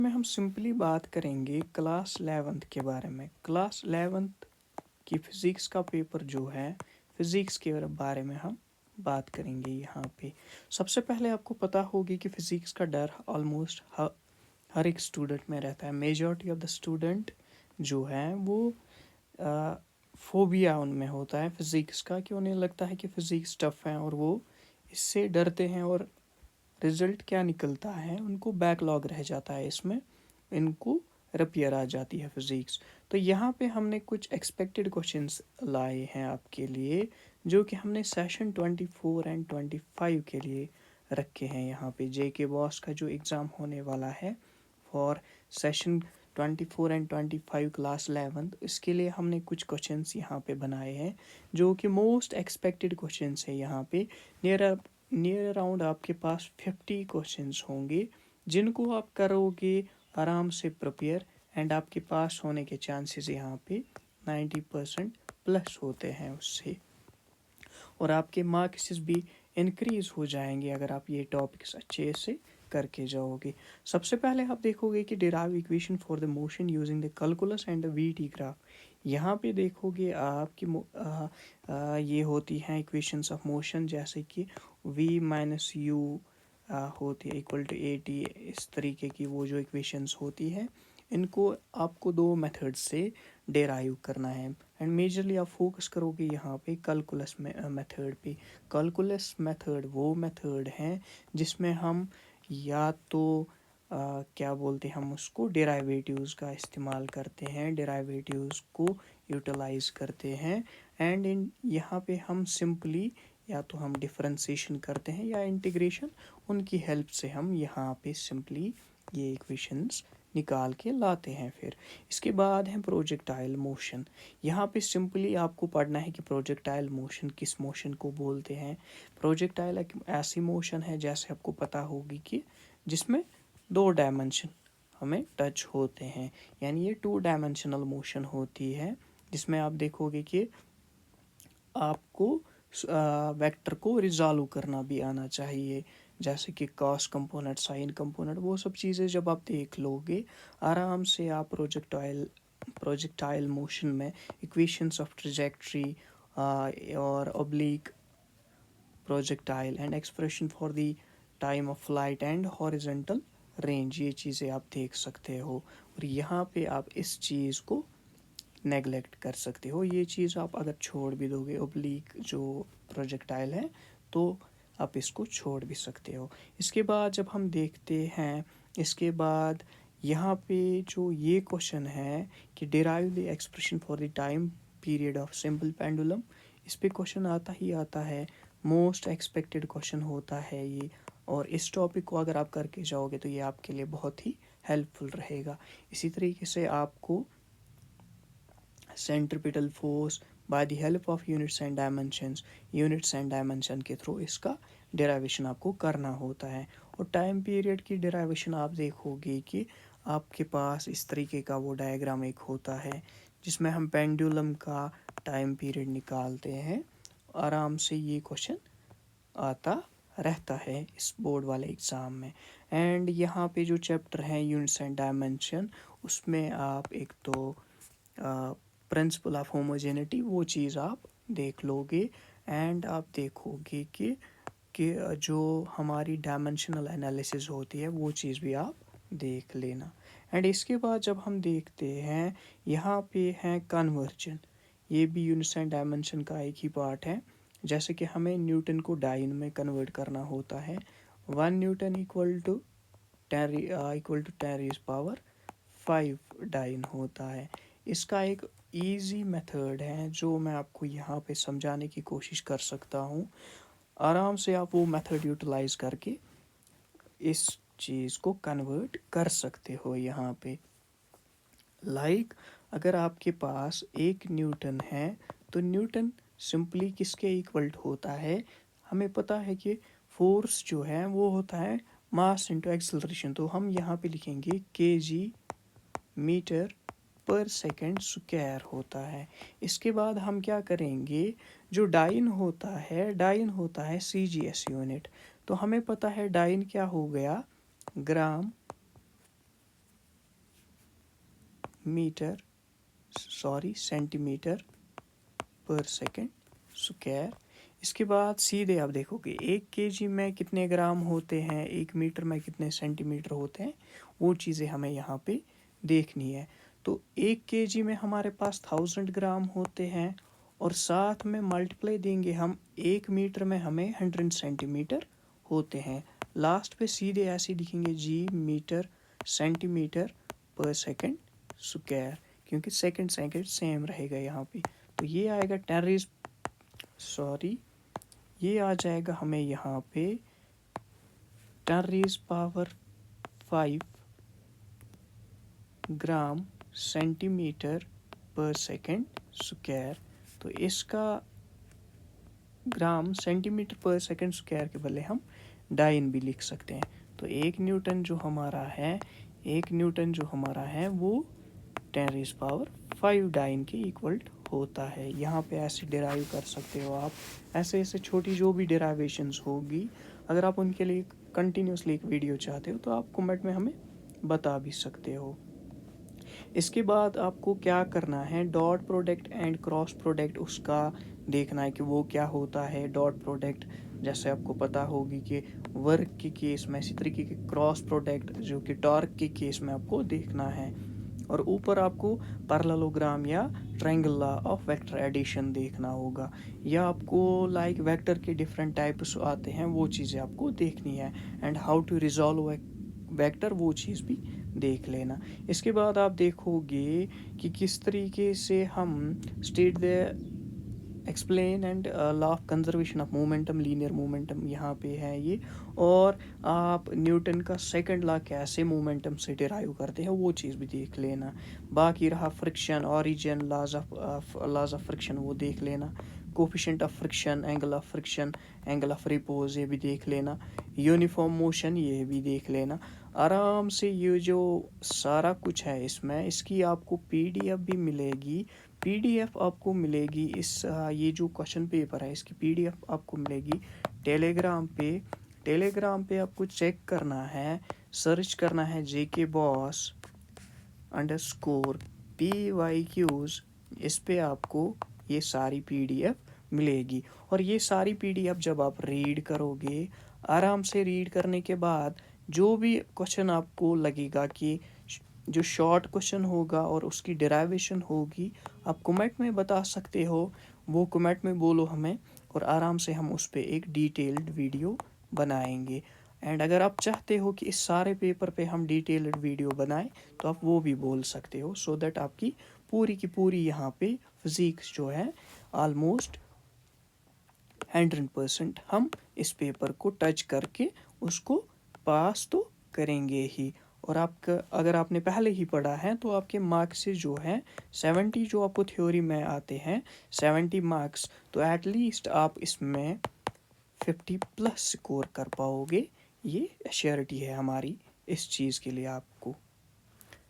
में हम सिंपली बात करेंगे क्लास 11th के बारे में। क्लास 11th की फ़िज़िक्स का पेपर जो है, फ़िज़िक्स के बारे में हम बात करेंगे यहाँ पे। सबसे पहले आपको पता होगी कि फ़िज़िक्स का डर ऑलमोस्ट हर एक स्टूडेंट में रहता है। मेजॉरिटी ऑफ द स्टूडेंट जो है वो फोबिया उनमें होता है फ़िज़िक्स का, कि उन्हें लगता है कि फ़िज़िक्स टफ है और वो इससे डरते हैं, और रिज़ल्ट क्या निकलता है, उनको बैकलॉग रह जाता है इसमें, इनको रपियर आ जाती है फ़िज़िक्स। तो यहाँ पे हमने कुछ एक्सपेक्टेड क्वेश्चंस लाए हैं आपके लिए, जो कि हमने सेशन 24 एंड 25 के लिए रखे हैं। यहाँ पे जेके बॉस का जो एग्ज़ाम होने वाला है for session 24 and 25 class 11th, इसके लिए हमने कुछ क्वेश्चंस यहाँ पे बनाए हैं जो कि मोस्ट एक्सपेक्टेड क्वेश्चंस है। यहाँ पे नियर अराउंड आपके पास 50 क्वेश्चंस होंगे, जिनको आप करोगे आराम से प्रिपेयर, एंड आपके पास होने के चांसेस यहाँ पे 90% प्लस होते हैं उससे, और आपके मार्क्स भी इंक्रीज हो जाएंगे अगर आप ये टॉपिक्स अच्छे से करके जाओगे। सबसे पहले आप देखोगे कि derive equation for the motion using the calculus and the VT graph. यहाँ पे देखोगे आप कि ये होती हैं इक्वेशंस ऑफ मोशन, जैसे कि v माइनस यू होती है इक्वल टू ए टी। इस तरीके की वो जो इक्वेशंस होती है, इनको आपको दो मेथड से डेराइव करना है, एंड मेजरली आप फोकस करोगे यहाँ पे कैलकुलस मेथड पे। कैलकुलस मेथड वो मेथड है जिसमें हम या तो क्या बोलते हैं, हम उसको डेराइवेटिव्स का इस्तेमाल करते हैं, डेराइवेटिव्स को यूटिलाइज करते हैं, एंड इन यहाँ पे हम सिंपली या तो हम डिफरेंशिएशन करते हैं या इंटीग्रेशन, उनकी हेल्प से हम यहाँ पे सिंपली ये इक्वेशंस निकाल के लाते हैं। फिर इसके बाद है प्रोजेक्टाइल मोशन। यहाँ पे सिंपली आपको पढ़ना है कि प्रोजेक्टाइल मोशन किस मोशन को बोलते हैं। प्रोजेक्टाइल एक ऐसी मोशन है, जैसे आपको पता होगी कि जिसमें दो डायमेंशन हमें टच होते हैं, यानी ये 2 डायमेंशनल मोशन होती है, जिसमें आप देखोगे कि आपको वेक्टर को रिजॉल्व करना भी आना चाहिए, जैसे कि कॉस कंपोनेंट, साइन कंपोनेंट, वो सब चीज़ें जब आप देख लोगे आराम से, आप प्रोजेक्टाइल मोशन में इक्वेशंस ऑफ ट्रेजेक्ट्री और oblique projectile and expression for the time of flight and horizontal range, ये चीज़ें आप देख सकते हो। और यहाँ पे आप इस चीज़ को नेगलेक्ट कर सकते हो, ये चीज़ आप अगर छोड़ भी दोगे, ओब्लिक जो प्रोजेक्टाइल है, तो आप इसको छोड़ भी सकते हो। इसके बाद जब हम देखते हैं, इसके बाद यहाँ पे जो ये क्वेश्चन है कि derive the expression for the time period of simple pendulum, इस पे क्वेश्चन आता ही आता है, मोस्ट एक्सपेक्टेड क्वेश्चन होता है ये, और इस टॉपिक को अगर आप करके जाओगे तो ये आपके लिए बहुत ही हेल्पफुल रहेगा। इसी तरीके से आपको centripetal force by the help of units and dimension के थ्रू इसका डेराइवेशन आपको करना होता है। और टाइम पीरियड की डेराइवेशन आप देखोगे कि आपके पास इस तरीके का वो डायग्राम एक होता है, जिसमें हम पेंडुलम का टाइम पीरियड निकालते हैं। आराम से ये क्वेश्चन आता रहता है इस बोर्ड वाले एग्ज़ाम में। एंड यहाँ पे जो चैप्टर है यूनिट्स एंड डायमेंशन, उसमें आप एक तो प्रिंसिपल ऑफ होमोजेनिटी वो चीज़ आप देख लोगे, एंड आप देखोगे कि जो हमारी डायमेंशनल एनालिसिस होती है वो चीज़ भी आप देख लेना। एंड इसके बाद जब हम देखते हैं, यहाँ पे है कन्वर्जन, ये भी यूनिट्स एंड डायमेंशन का एक ही पार्ट है। जैसे कि हमें न्यूटन को डाइन में कन्वर्ट करना होता है, 1 newton equal to 10 raise power 5 dyne होता है। इसका एक इजी मेथड है जो मैं आपको यहाँ पे समझाने की कोशिश कर सकता हूँ। आराम से आप वो मेथड यूटिलाइज करके इस चीज़ को कन्वर्ट कर सकते हो। यहाँ पे अगर आपके पास 1 न्यूटन है, तो न्यूटन सिंपली किसके इक्वल होता है, हमें पता है कि फोर्स जो है वो होता है मास इंटू एक्सेलरेशन, तो हम यहाँ पे लिखेंगे kg मीटर पर सेकंड स्क्वायर होता है। इसके बाद हम क्या करेंगे, जो डाइन होता है CGS यूनिट, तो हमें पता है डाइन क्या हो गया, ग्राम सेंटीमीटर पर सेकेंड स्क्वायर। इसके बाद सीधे आप देखोगे 1 kg में कितने ग्राम होते हैं, 1 मीटर में कितने सेंटीमीटर होते हैं, वो चीज़ें हमें यहाँ पे देखनी है। तो 1 kg में हमारे पास 1000 ग्राम होते हैं और साथ में मल्टीप्लाई देंगे हम 1 मीटर में हमें 100 सेंटीमीटर होते हैं। लास्ट पे सीधे ऐसे लिखेंगे जी मीटर सेंटीमीटर पर सेकेंड स्क्वायर, क्योंकि सेकेंड सेम रहेगा यहाँ पे। तो ये आएगा ये आ जाएगा हमें यहाँ पे 10⁵ ग्राम सेंटीमीटर पर सेकेंड स्क्वायर। तो इसका ग्राम सेंटीमीटर पर सेकेंड स्क्वायर के बदले हम डाइन भी लिख सकते हैं। तो 1 न्यूटन जो हमारा है वो 10⁵ डाइन के इक्वल होता है। यहाँ पे ऐसे डिराइव कर सकते हो आप, ऐसे छोटी जो भी डिराइवेशंस होगी, अगर आप उनके लिए कंटिन्यूसली एक वीडियो चाहते हो तो आप कमेंट में हमें बता भी सकते हो। इसके बाद आपको क्या करना है, dot product and cross product उसका देखना है कि वो क्या होता है। डॉट प्रोडक्ट जैसे आपको पता होगी कि वर्क के केस में, इसी तरीके के क्रॉस प्रोडक्ट जो कि टॉर्क के केस में आपको देखना है। और ऊपर आपको पैरेललोग्राम या triangle law of vector addition देखना होगा, या आपको लाइक वेक्टर के डिफरेंट टाइप्स आते हैं, वो चीज़ें आपको देखनी है। And how to resolve vector, वो चीज़ भी देख लेना। इसके बाद आप देखोगे कि किस तरीके से हम state the explain and law of conservation of momentum, linear momentum यहाँ पे है ये। और आप न्यूटन का सेकंड लॉ कैसे मोमेंटम से डिराइव करते हैं, वो चीज़ भी देख लेना। बाकी रहा friction, origin, laws of friction, वो देख लेना। Coefficient of friction, angle of friction, angle of repose, ये भी देख लेना। यूनिफॉर्म मोशन, ये भी देख लेना आराम से। ये जो सारा कुछ है इसमें, इसकी आपको पीडीएफ भी मिलेगी। पीडीएफ आपको मिलेगी ये जो क्वेश्चन पेपर है इसकी पीडीएफ आपको मिलेगी टेलीग्राम पे आपको चेक करना है, सर्च करना है JKBoss_PYQs। इस पे आपको ये सारी पीडीएफ मिलेगी। और ये सारी पीडीएफ जब आप रीड करोगे, आराम से रीड करने के बाद जो भी क्वेश्चन आपको लगेगा कि जो शॉर्ट क्वेश्चन होगा और उसकी डेरिवेशन होगी, आप कमेंट में बता सकते हो। वो कमेंट में बोलो हमें, और आराम से हम उस पर एक डिटेल्ड वीडियो बनाएंगे। एंड अगर आप चाहते हो कि इस सारे पेपर पे हम डिटेल्ड वीडियो बनाएं, तो आप वो भी बोल सकते हो, सो दैट आपकी पूरी की पूरी यहाँ पे फिजिक्स जो है ऑलमोस्ट 100% हम इस पेपर को टच करके उसको पास तो करेंगे ही। और आपका अगर आपने पहले ही पढ़ा है तो आपके मार्क्स से जो है 70 जो आपको थ्योरी में आते हैं 70 मार्क्स, तो एटलीस्ट आप इसमें 50+ स्कोर कर पाओगे। ये एश्योरिटी है हमारी इस चीज़ के लिए आपको।